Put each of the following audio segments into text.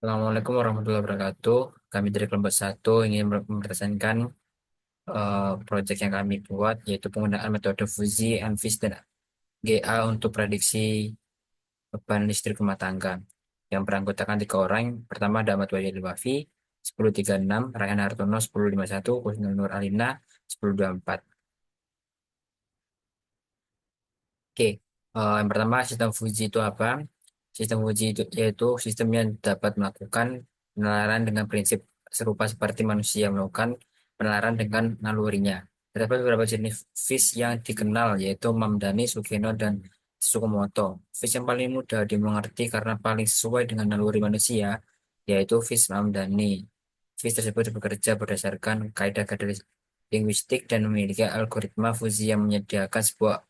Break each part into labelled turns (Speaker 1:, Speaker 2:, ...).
Speaker 1: Assalamualaikum warahmatullahi wabarakatuh. Kami dari kelompok satu ingin mempresentasikan proyek yang kami buat, yaitu penggunaan metode fusi, ANFIS, dan GA untuk prediksi beban listrik rumah tangga. Yang beranggotakan 3 orang. Pertama ada Ahmad Wahid Wafi, 1036, Rayhan Hartono, 1051, Kusnul Nur Alina, 1024. Oke, yang pertama sistem Fuji itu apa? Sistem Fuji itu yaitu sistem yang dapat melakukan penalaran dengan prinsip serupa seperti manusia melakukan penalaran dengan nalurinya. Terdapat beberapa jenis fish yang dikenal yaitu Mamdani, Sugeno, dan Tsukamoto. Fish yang paling mudah dimengerti karena paling sesuai dengan naluri manusia yaitu fish Mamdani. Fish tersebut bekerja berdasarkan kaidah-kaidah linguistik dan memiliki algoritma Fuji yang menyediakan sebuah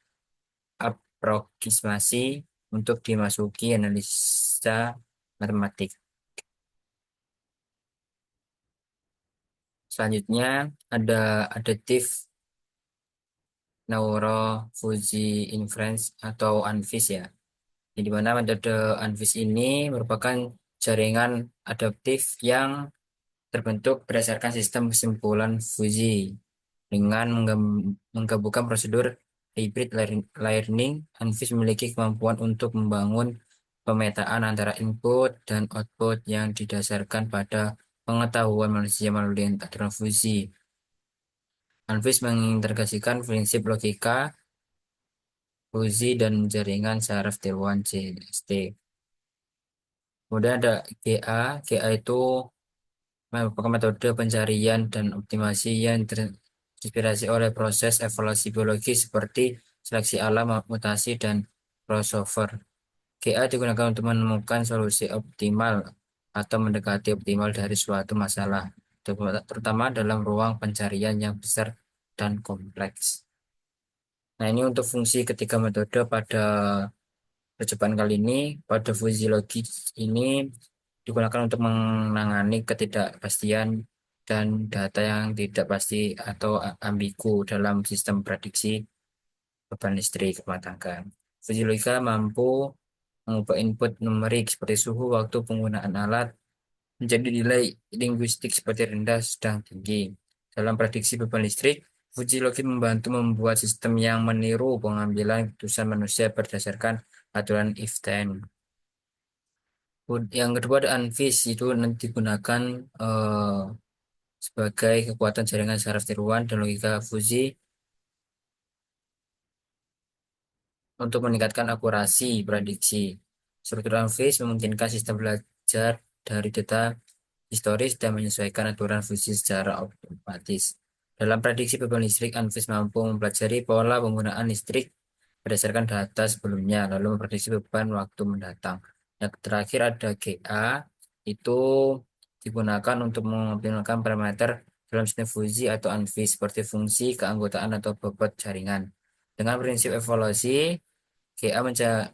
Speaker 1: aproksimasi untuk dimasuki analisa matematik. Selanjutnya ada additive neurofuji inference atau ANFIS ya. Di mana metode ANFIS ini merupakan jaringan adaptif yang terbentuk berdasarkan sistem kesimpulan Fuji dengan menggabungkan prosedur hybrid learning. ANFIS memiliki kemampuan untuk membangun pemetaan antara input dan output yang didasarkan pada pengetahuan manusia melalui aturan Fuji. ANFIS mengintegrasikan prinsip logika Fuji dan jaringan saraf T1 CST. Kemudian ada GA. GA itu merupakan metode pencarian dan optimasi yang terinspirasi oleh proses evolusi biologi seperti seleksi alam, mutasi, dan crossover. GA digunakan untuk menemukan solusi optimal atau mendekati optimal dari suatu masalah, terutama dalam ruang pencarian yang besar dan kompleks. Nah, ini untuk fungsi ketiga metode pada percobaan kali ini. Pada fusi logis ini digunakan untuk menangani ketidakpastian dan data yang tidak pasti atau ambigu dalam sistem prediksi beban listrik rumah tangga. Fusi logika mampu mengubah input numerik seperti suhu, waktu penggunaan alat menjadi nilai linguistik seperti rendah, sedang, tinggi. Dalam prediksi beban listrik, Fuji Logic membantu membuat sistem yang meniru pengambilan keputusan manusia berdasarkan aturan if-then. Yang kedua ada Anvis, itu nanti digunakan sebagai kekuatan jaringan saraf tiruan dan logika Fuji untuk meningkatkan akurasi prediksi. Struktur Anvis memungkinkan sistem belajar dari data historis dan menyesuaikan aturan fusi secara otomatis. Dalam prediksi beban listrik, Anvis mampu mempelajari pola penggunaan listrik berdasarkan data sebelumnya, lalu memprediksi beban waktu mendatang. Yang terakhir ada GA, itu digunakan untuk mengoptimalkan parameter dalam sistem fusi atau Anvis seperti fungsi, keanggotaan, atau bobot jaringan. Dengan prinsip evaluasi, GA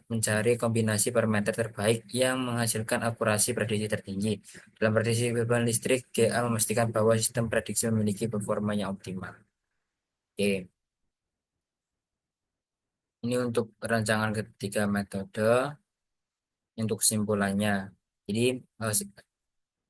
Speaker 1: mencari kombinasi parameter terbaik yang menghasilkan akurasi prediksi tertinggi. Dalam prediksi beban listrik, GA memastikan bahwa sistem prediksi memiliki performa yang optimal. Oke, ini untuk rancangan ketiga metode untuk kesimpulannya. Jadi eh, si-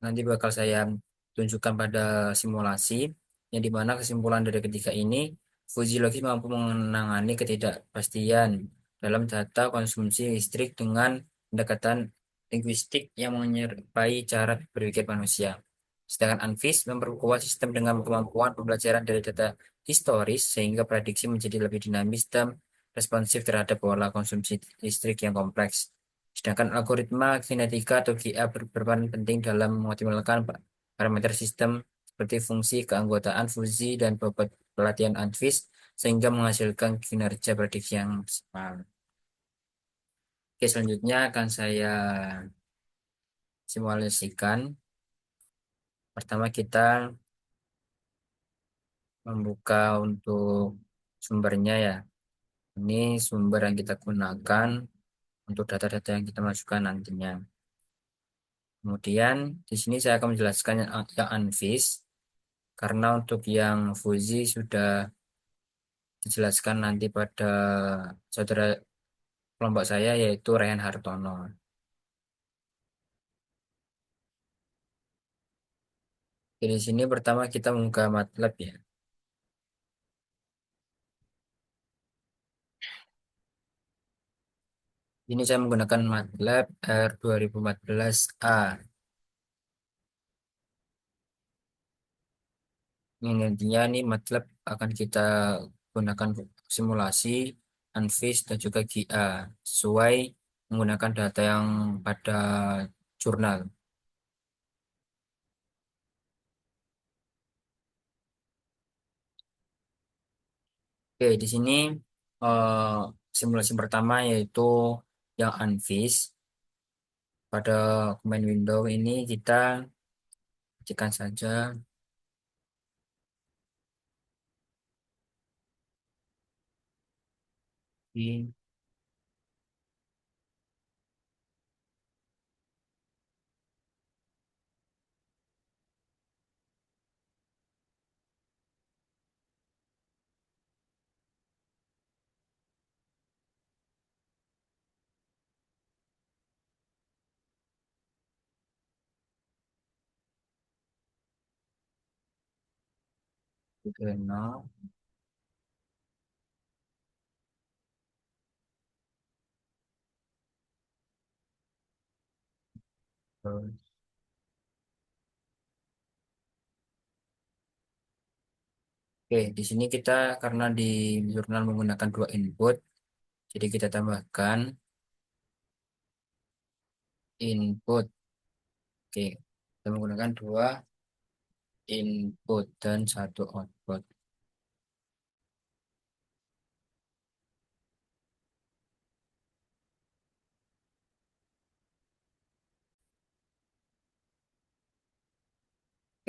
Speaker 1: nanti bakal saya tunjukkan pada simulasi yang dimana kesimpulan dari ketiga ini Fuji Logic mampu menangani ketidakpastian dalam data konsumsi listrik dengan pendekatan linguistik yang menyerupai cara berpikir manusia. Sedangkan Anvis memperkuat sistem dengan kemampuan pembelajaran dari data historis sehingga prediksi menjadi lebih dinamis dan responsif terhadap pola konsumsi listrik yang kompleks. Sedangkan algoritma kinetika atau QA berperan penting dalam mengoptimalkan parameter sistem seperti fungsi, keanggotaan, fusi, dan bobot pelatihan Anvis sehingga menghasilkan kinerja prediksi yang maksimal. Oke, selanjutnya akan saya simulasikan. Pertama kita membuka untuk sumbernya ya. Ini sumber yang kita gunakan untuk data-data yang kita masukkan nantinya. Kemudian di sini saya akan menjelaskan yang Anvis karena untuk yang Fuji sudah dijelaskan nanti pada saudara kelompok saya yaitu Ryan Hartono. Di sini pertama kita membuka MATLAB ya. Ini saya menggunakan MATLAB R2014A. Ini nantinya nih MATLAB akan kita gunakan untuk simulasi, ANFIS, dan juga GA sesuai menggunakan data yang pada jurnal. Oke, di sini eh, simulasi pertama yaitu yang ANFIS. Pada command window ini kita ketikkan saja di kernel. Terus, oke, di sini kita karena di jurnal menggunakan dua input, jadi kita tambahkan input. Oke, kita menggunakan dua input dan satu output.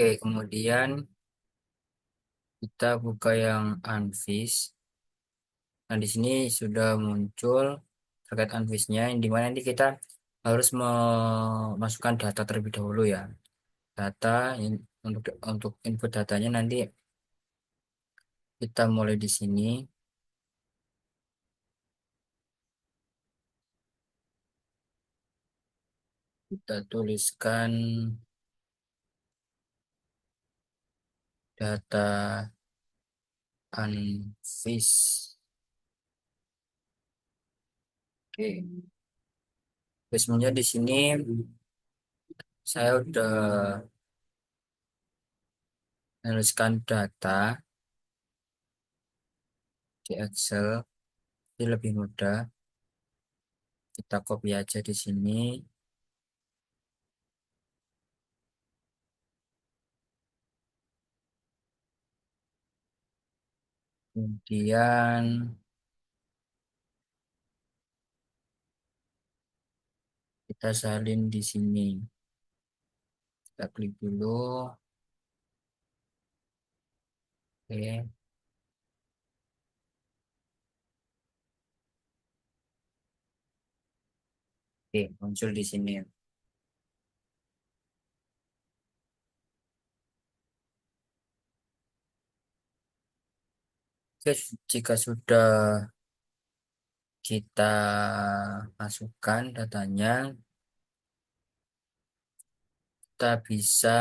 Speaker 1: Oke, kemudian kita buka yang Anvis. Nah, di sini sudah muncul terkait Anvisnya, yang dimana nanti kita harus memasukkan data terlebih dahulu ya. Data untuk input datanya nanti kita mulai di sini. Kita tuliskan data Anvis. Oke, terus sebenarnya di sini saya udah menuliskan data di Excel. Ini lebih mudah. Kita copy aja di sini. Kemudian kita salin di sini. Kita klik dulu. Oke, oke, muncul di sini. Oke, jika sudah kita masukkan datanya, kita bisa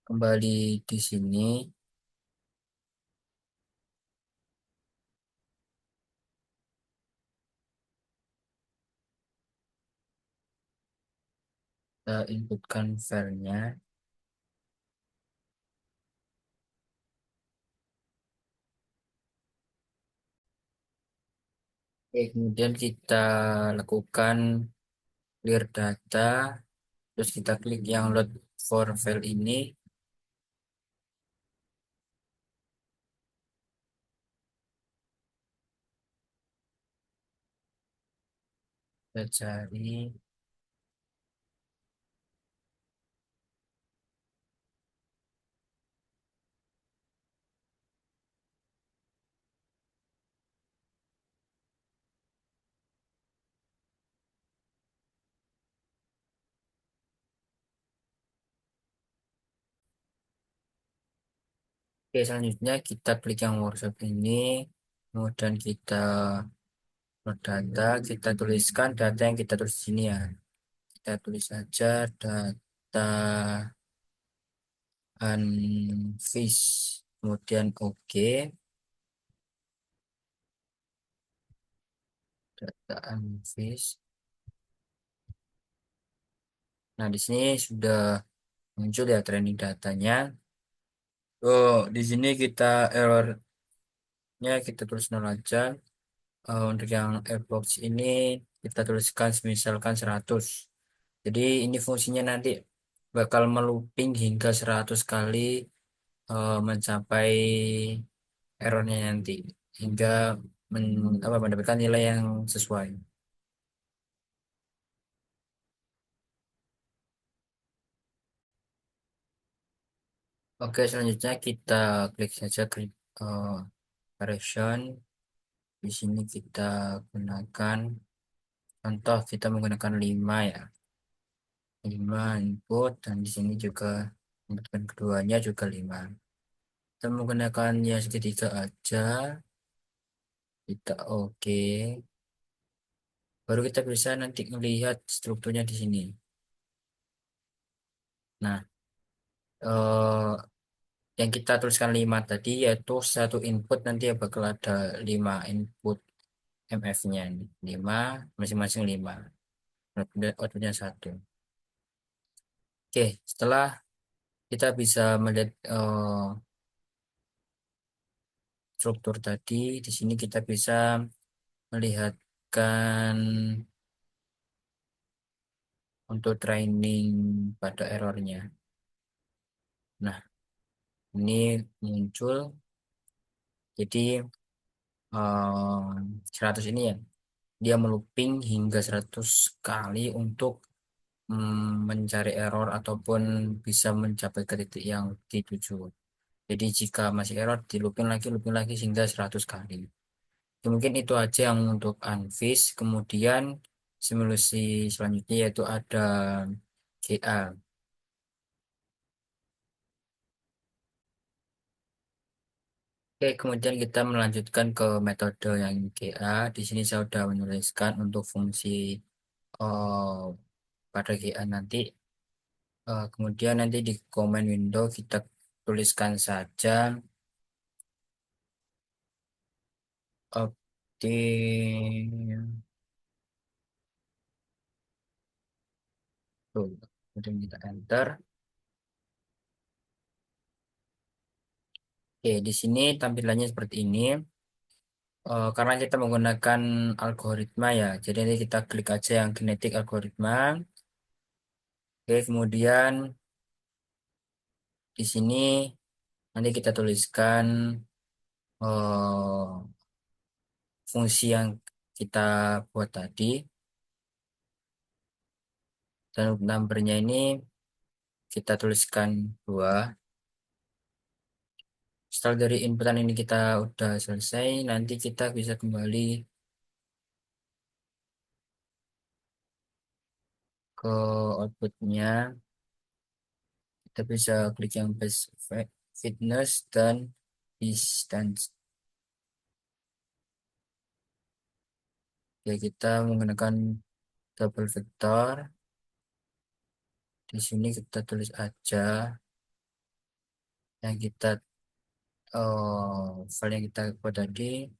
Speaker 1: kembali di sini. Kita inputkan filenya. Oke, kemudian kita lakukan clear data, terus kita klik yang load for file ini, kita cari. Oke, selanjutnya kita klik yang workshop ini, kemudian kita load data, kita tuliskan data yang kita tulis di sini ya. Kita tulis saja data unfish, kemudian oke, data unfish. Nah, di sini sudah muncul ya training datanya. Oh, di sini kita errornya kita tulis nol aja. Untuk yang airbox ini kita tuliskan misalkan 100. Jadi ini fungsinya nanti bakal melooping hingga 100 kali mencapai errornya nanti hingga mendapatkan nilai yang sesuai. Oke, selanjutnya kita klik saja klik correction. Di sini kita gunakan contoh kita menggunakan 5 ya. 5 input dan di sini juga input keduanya juga 5. Kita menggunakan yang segitiga aja. Kita oke. Baru kita bisa nanti melihat strukturnya di sini. Nah, eh, yang kita tuliskan 5 tadi yaitu satu input nanti bakal ada 5 input MF-nya. 5, masing-masing 5. Outputnya 1. Oke, setelah kita bisa melihat struktur tadi, di sini kita bisa melihatkan untuk training pada errornya. Nah, ini muncul. Jadi 100 ini ya, dia melooping hingga 100 kali untuk mencari error ataupun bisa mencapai ke titik yang dituju. Jadi jika masih error, di looping lagi hingga 100 kali. Ya, mungkin itu aja yang untuk Anvis. Kemudian simulasi selanjutnya yaitu ada GA. Oke, kemudian kita melanjutkan ke metode yang GA. Di sini saya sudah menuliskan untuk fungsi eh, pada GA nanti. Kemudian nanti di command window kita tuliskan saja optim. Tuh, kemudian kita enter. Oke, di sini tampilannya seperti ini. Karena kita menggunakan algoritma ya, jadi nanti kita klik aja yang kinetic algoritma. Oke, kemudian di sini nanti kita tuliskan eh, fungsi yang kita buat tadi dan untuk numbernya ini kita tuliskan 2. Setelah dari inputan ini kita udah selesai, nanti kita bisa kembali ke outputnya. Kita bisa klik yang base fitness dan distance. Ya, kita menggunakan double vector. Di sini kita tulis aja yang kita file yang kita buat tadi.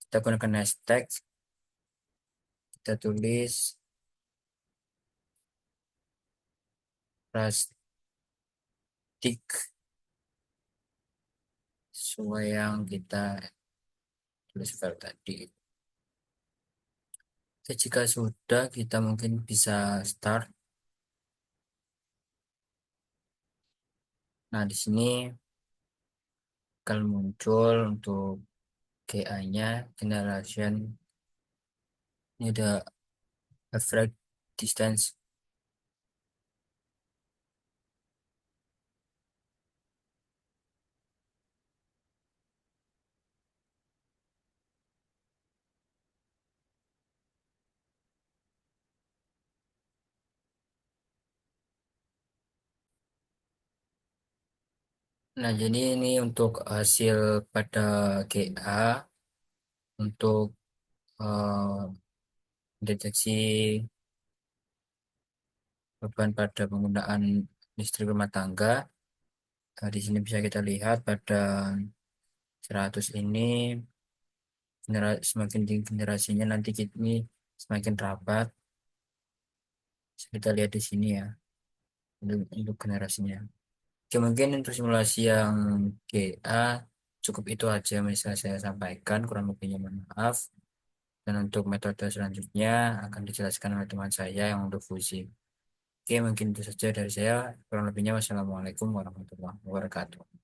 Speaker 1: Kita gunakan hashtag. Kita tulis plastik sesuai yang kita tulis file tadi. Oke, jika sudah kita mungkin bisa start. Nah, di sini akan muncul untuk GA-nya generation. Ini ada average distance. Nah, jadi ini untuk hasil pada GA untuk deteksi beban pada penggunaan listrik rumah tangga. Di sini bisa kita lihat pada 100 ini semakin tinggi generasinya nanti ini semakin rapat. Bisa kita lihat di sini ya untuk generasinya. Oke, mungkin untuk simulasi yang GA cukup itu aja yang bisa saya sampaikan, kurang lebihnya mohon maaf. Dan untuk metode selanjutnya akan dijelaskan oleh teman saya yang untuk fusi. Oke, mungkin itu saja dari saya. Kurang lebihnya wassalamualaikum warahmatullahi wabarakatuh.